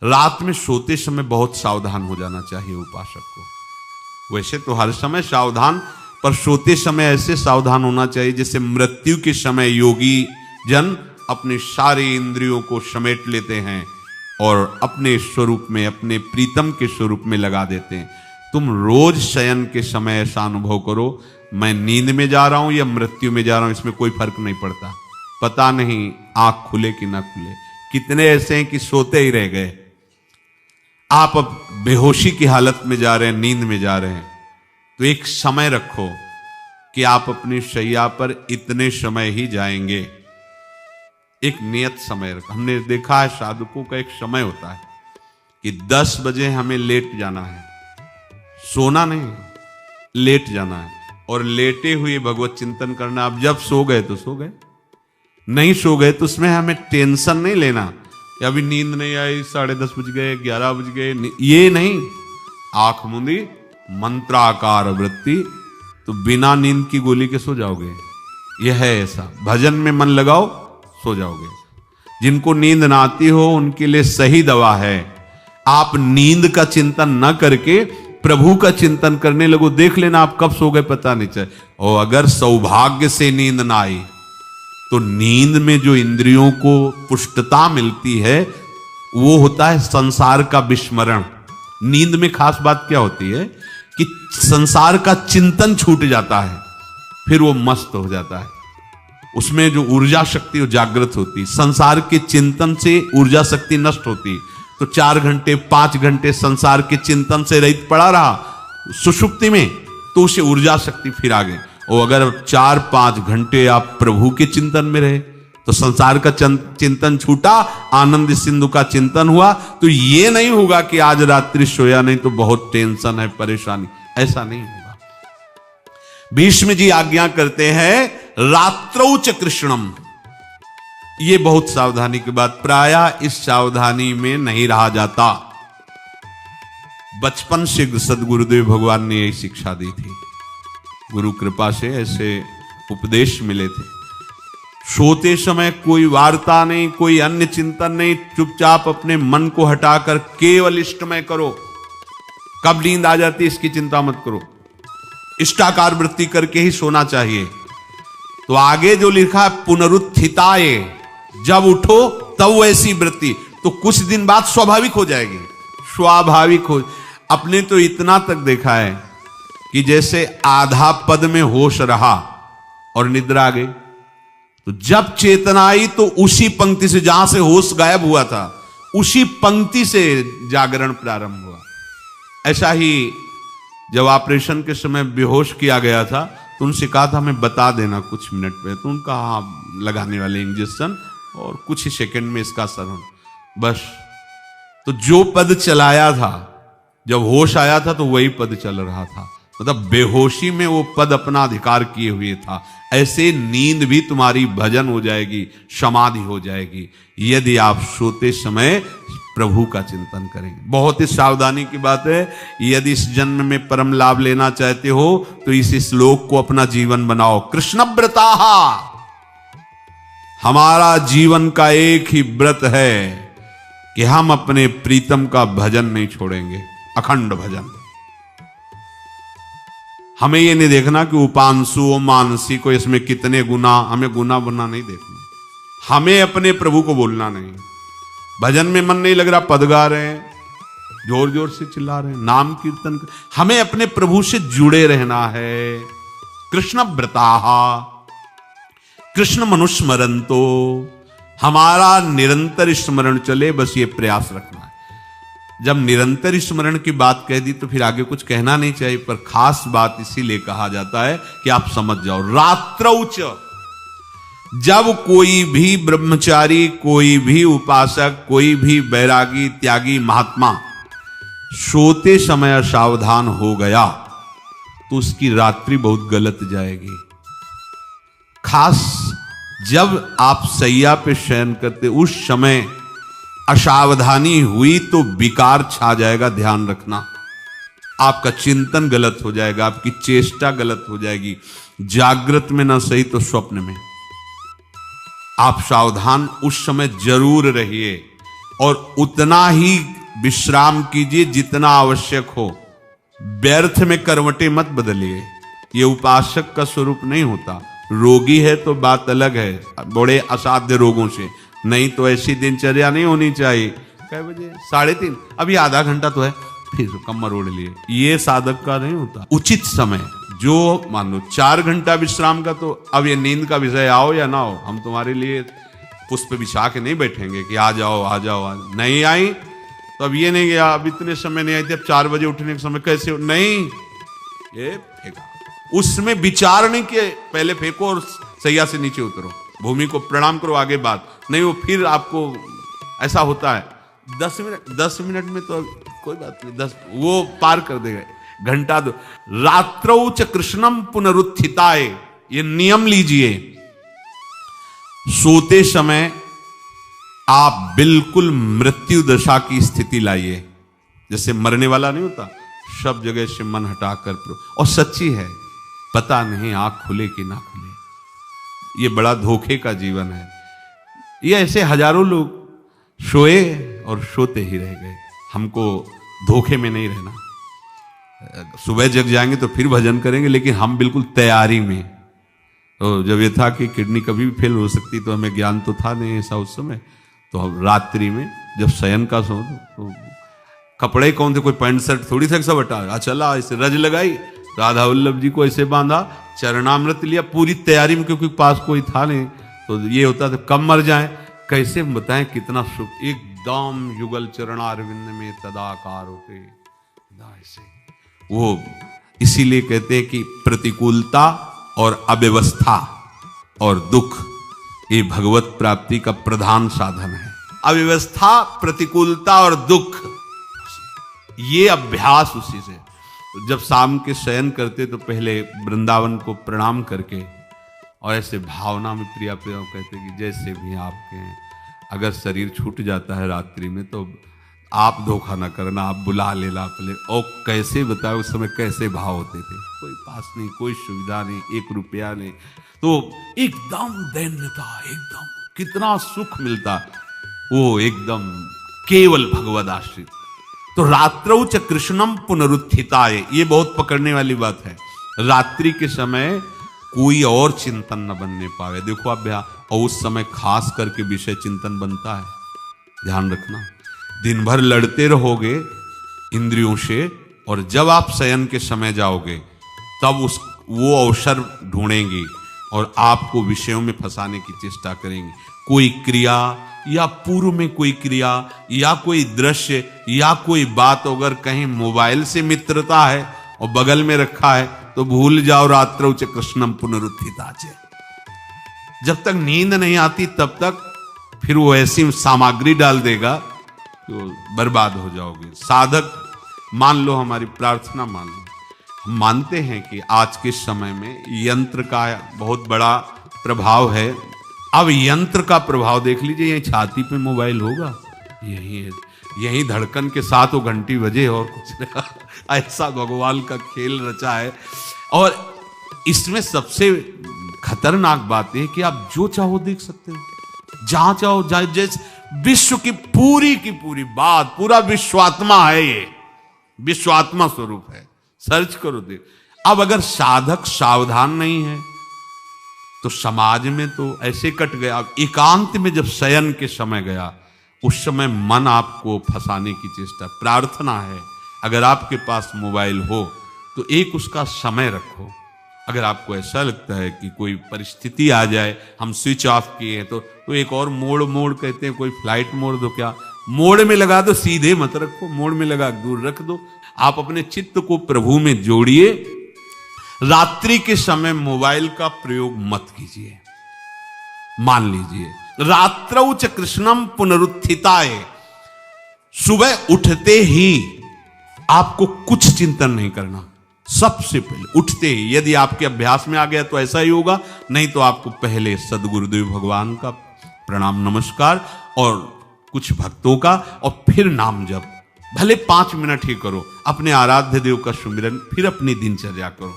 रात में सोते समय बहुत सावधान हो जाना चाहिए उपासक को। वैसे तो हर समय सावधान, पर सोते समय ऐसे सावधान होना चाहिए जैसे मृत्यु के समय योगी जन अपने सारे इंद्रियों को समेट लेते हैं और अपने स्वरूप में, अपने प्रीतम के स्वरूप में लगा देते हैं। तुम रोज शयन के समय ऐसा अनुभव करो, मैं नींद में जा रहा हूं या मृत्यु में जा रहा हूं, इसमें कोई फर्क नहीं पड़ता। पता नहीं आंख खुले कि ना खुले। कितने ऐसे हैं कि सोते ही रह गए। आप अब बेहोशी की हालत में जा रहे हैं, नींद में जा रहे हैं, तो एक समय रखो कि आप अपनी शैया पर इतने समय ही जाएंगे। एक नियत समय रखो। हमने देखा है साधुकों का एक समय होता है कि 10 बजे हमें लेट जाना है, सोना नहीं, लेट जाना है और लेटे हुए भगवत चिंतन करना। अब जब सो गए तो सो गए, नहीं सो गए तो उसमें हमें टेंशन नहीं लेना। अभी नींद नहीं आई, 10:30 बज गए, 11 बज गए, ये नहीं। आंख मूंदी, मंत्राकार वृत्ति, तो बिना नींद की गोली के सो जाओगे। यह है ऐसा। भजन में मन लगाओ, सो जाओगे। जिनको नींद ना आती हो उनके लिए सही दवा है, आप नींद का चिंतन न करके प्रभु का चिंतन करने लगो। देख लेना आप कब सो गए पता नहीं चले। और अगर सौभाग्य से नींद ना आई तो नींद में जो इंद्रियों को पुष्टता मिलती है वो होता है संसार का विस्मरण। नींद में खास बात क्या होती है कि संसार का चिंतन छूट जाता है, फिर वो मस्त हो जाता है। उसमें जो ऊर्जा शक्ति वो जागृत होती। संसार के चिंतन से ऊर्जा शक्ति नष्ट होती, तो 4 घंटे 5 घंटे संसार के चिंतन से रहित पड़ा रहा सुषुप्ति में, तो उसे ऊर्जा शक्ति फिर आ गई। और अगर 4-5 घंटे आप प्रभु के चिंतन में रहे तो संसार का चिंतन छूटा, आनंद सिंधु का चिंतन हुआ। तो ये नहीं होगा कि आज रात्रि सोया नहीं तो बहुत टेंशन है, परेशानी, ऐसा नहीं होगा। भीष्म जी आज्ञा करते हैं रात्रौ च कृष्णम। ये बहुत सावधानी की बात, प्रायः इस सावधानी में नहीं रहा जाता। बचपन से सदगुरुदेव भगवान ने यही शिक्षा दी थी, गुरु कृपा से ऐसे उपदेश मिले थे। सोते समय कोई वार्ता नहीं, कोई अन्य चिंतन नहीं, चुपचाप अपने मन को हटाकर केवल इष्टमय करो। कब नींद आ जाती है इसकी चिंता मत करो, इष्टाकार वृत्ति करके ही सोना चाहिए। तो आगे जो लिखा है पुनरुत्थिताय, जब उठो तब वैसी वृत्ति, तो कुछ दिन बाद स्वाभाविक हो जाएगी, स्वाभाविक हो। अपने तो इतना तक देखा है कि जैसे आधा पद में होश रहा और निद्रा आ गई, तो जब चेतना आई तो उसी पंक्ति से, जहां से होश गायब हुआ था, उसी पंक्ति से जागरण प्रारंभ हुआ। ऐसा ही जब ऑपरेशन के समय बेहोश किया गया था तो उनसे कहा था हमें बता देना कुछ मिनट पे, तो उनका हाँ लगाने वाले इंजेक्शन और कुछ ही सेकंड में इसका असर हो, बस। तो जो पद चलाया था, जब होश आया था तो वही पद चल रहा था, मतलब बेहोशी में वो पद अपना अधिकार किए हुए था। ऐसे नींद भी तुम्हारी भजन हो जाएगी, समाधि हो जाएगी, यदि आप सोते समय प्रभु का चिंतन करेंगे। बहुत ही सावधानी की बात है। यदि इस जन्म में परम लाभ लेना चाहते हो तो इस श्लोक को अपना जीवन बनाओ। कृष्णव्रताः, हमारा जीवन का एक ही व्रत है कि हम अपने प्रीतम का भजन नहीं छोड़ेंगे, अखंड भजन। हमें ये नहीं देखना कि उपांशु मानसी को इसमें कितने गुना, हमें गुना बुना नहीं देखना। हमें अपने प्रभु को बोलना नहीं। भजन में मन नहीं लग रहा, पद गा रहे हैं, जोर जोर से चिल्ला रहे हैं, नाम कीर्तन कर, हमें अपने प्रभु से जुड़े रहना है। कृष्ण व्रताः कृष्ण मनुस्मरन्तो, हमारा निरंतर स्मरण चले, बस ये प्रयास रखना है। जब निरंतर स्मरण की बात कह दी तो फिर आगे कुछ कहना नहीं चाहिए, पर खास बात इसीलिए कहा जाता है कि आप समझ जाओ। रात्रौ च, जब कोई भी ब्रह्मचारी, कोई भी उपासक, कोई भी बैरागी त्यागी महात्मा सोते समय असावधान हो गया तो उसकी रात्रि बहुत गलत जाएगी। खास जब आप सैया पे शयन करते उस समय असावधानी हुई तो विकार छा जाएगा, ध्यान रखना। आपका चिंतन गलत हो जाएगा, आपकी चेष्टा गलत हो जाएगी, जागृत में ना सही तो स्वप्न में। आप सावधान उस समय जरूर रहिए। और उतना ही विश्राम कीजिए जितना आवश्यक हो। व्यर्थ में करवटें मत बदलिए, ये उपासक का स्वरूप नहीं होता। रोगी है तो बात अलग है, बड़े असाध्य रोगों से, नहीं तो ऐसी दिनचर्या नहीं होनी चाहिए। कै बजे? 3:30, अभी आधा घंटा तो है, फिर कमर ओढ़ लिए, ये साधक का नहीं होता। उचित समय, जो मान लो 4 घंटा विश्राम का, तो अब ये नींद का विषय आओ या ना हो, हम तुम्हारे लिए पुष्प बिछा के नहीं बैठेंगे कि आ जाओ आ जाओ आ जाओ। नहीं आई तो अब ये नहीं गया, अब इतने समय नहीं आई थी, अब 4 बजे उठने के समय कैसे हो? नहीं, ये फेंका। उसमें विचार नहीं किए, पहले फेंको और सैया से नीचे उतरो, भूमि को प्रणाम करो, आगे बात नहीं। वो फिर आपको ऐसा होता है 10 मिनट में तो कोई बात नहीं, 10 वो पार कर देगा, घंटा दो। रात्रौ च कृष्णम पुनरुत्थिताय, ये नियम लीजिए। सोते समय आप बिल्कुल मृत्यु दशा की स्थिति लाइए, जैसे मरने वाला नहीं होता, सब जगह से मन हटाकर, और सच्ची है, पता नहीं आंख खुले कि ना खुले। ये बड़ा धोखे का जीवन है। ये ऐसे हजारों लोग सोए और सोते ही रह गए। हमको धोखे में नहीं रहना। सुबह जग जाएंगे तो फिर भजन करेंगे, लेकिन हम बिल्कुल तैयारी में। तो जब ये था कि किडनी कभी भी फेल हो सकती, तो हमें ज्ञान तो था नहीं ऐसा उस समय, तो हम रात्रि में जब शयन का सो, तो कपड़े कौन थे, कोई पैंट शर्ट थोड़ी थे, सब हटा चला, ऐसे रज लगाई, राधा वल्लभ जी को ऐसे बांधा, चरणामृत लिया, पूरी तैयारी में, क्योंकि पास कोई था नहीं। तो ये होता था कब मर जाए, कैसे बताएं कितना सुख, एकदम युगल चरणारविंद में तदाकार होते ऐसे वो। इसीलिए कहते हैं कि प्रतिकूलता और अव्यवस्था और दुख, ये भगवत प्राप्ति का प्रधान साधन है। अव्यवस्था, प्रतिकूलता और दुख, ये अभ्यास उसी से। जब शाम के शयन करते तो पहले वृंदावन को प्रणाम करके, और ऐसे भावना में प्रिया प्रिया कहते कि जैसे भी आपके हैं, अगर शरीर छूट जाता है रात्रि में तो आप धोखा ना करना, आप बुला लेना पहले। और कैसे बताओ उस समय कैसे भाव होते थे, कोई पास नहीं, कोई सुविधा नहीं, 1 रुपया नहीं, तो एकदम दैन्यता, एकदम कितना सुख मिलता, वो एकदम केवल भगवद आश्रित। तो रात्रौ च कृष्णम पुनरुत्थिताय, ये बहुत पकड़ने वाली बात है। रात्रि के समय कोई और चिंतन न बनने पावे। देखो आप, और उस समय खास करके विषय चिंतन बनता है, ध्यान रखना। दिन भर लड़ते रहोगे इंद्रियों से, और जब आप शयन के समय जाओगे तब वो अवसर ढूंढेंगी और आपको विषयों में फंसाने की चेष्टा करेंगी। कोई क्रिया या पूर्व में कोई क्रिया या कोई दृश्य या कोई बात, अगर कहीं मोबाइल से मित्रता है और बगल में रखा है, तो भूल जाओ, रात्रौ च कृष्णम पुनरुत्थिताच। जब तक नींद नहीं आती तब तक फिर वो ऐसी सामग्री डाल देगा तो बर्बाद हो जाओगे। साधक, मान लो हमारी प्रार्थना मान लो, हम मानते हैं कि आज के समय में यंत्र का बहुत बड़ा प्रभाव है। अब यंत्र का प्रभाव देख लीजिए, यही छाती पे मोबाइल होगा, यही धड़कन के साथ वो घंटी बजे और कुछ नहीं। ऐसा भगवान का खेल रचा है। और इसमें सबसे खतरनाक बात है कि आप जो चाहो देख सकते हो, जहां चाहो, जैसे विश्व की पूरी बात, पूरा विश्वात्मा है, ये विश्वात्मा स्वरूप है, सर्च करो देख। अब अगर साधक सावधान नहीं है तो समाज में तो ऐसे कट गया। अब एकांत में जब शयन के समय गया, उस समय मन आपको फंसाने की चेष्टा। प्रार्थना है, अगर आपके पास मोबाइल हो तो एक उसका समय रखो। अगर आपको ऐसा लगता है कि कोई परिस्थिति आ जाए, हम स्विच ऑफ किए हैं, तो एक और मोड कहते हैं, कोई फ्लाइट मोड दो, क्या मोड में लगा दो, सीधे मत रखो, मोड में लगा दूर रख दो। आप अपने चित्त को प्रभु में जोड़िए। रात्रि के समय मोबाइल का प्रयोग मत कीजिए। मान लीजिए रात्रौ च कृष्णम पुनरुत्थिताय, सुबह उठते ही आपको कुछ चिंतन नहीं करना। सबसे पहले उठते ही, यदि आपके अभ्यास में आ गया तो ऐसा ही होगा, नहीं तो आपको पहले सदगुरुदेव भगवान का प्रणाम नमस्कार और कुछ भक्तों का, और फिर नाम जप, भले 5 मिनट ही करो, अपने आराध्य देव का सुमिरन, फिर अपनी दिनचर्या करो।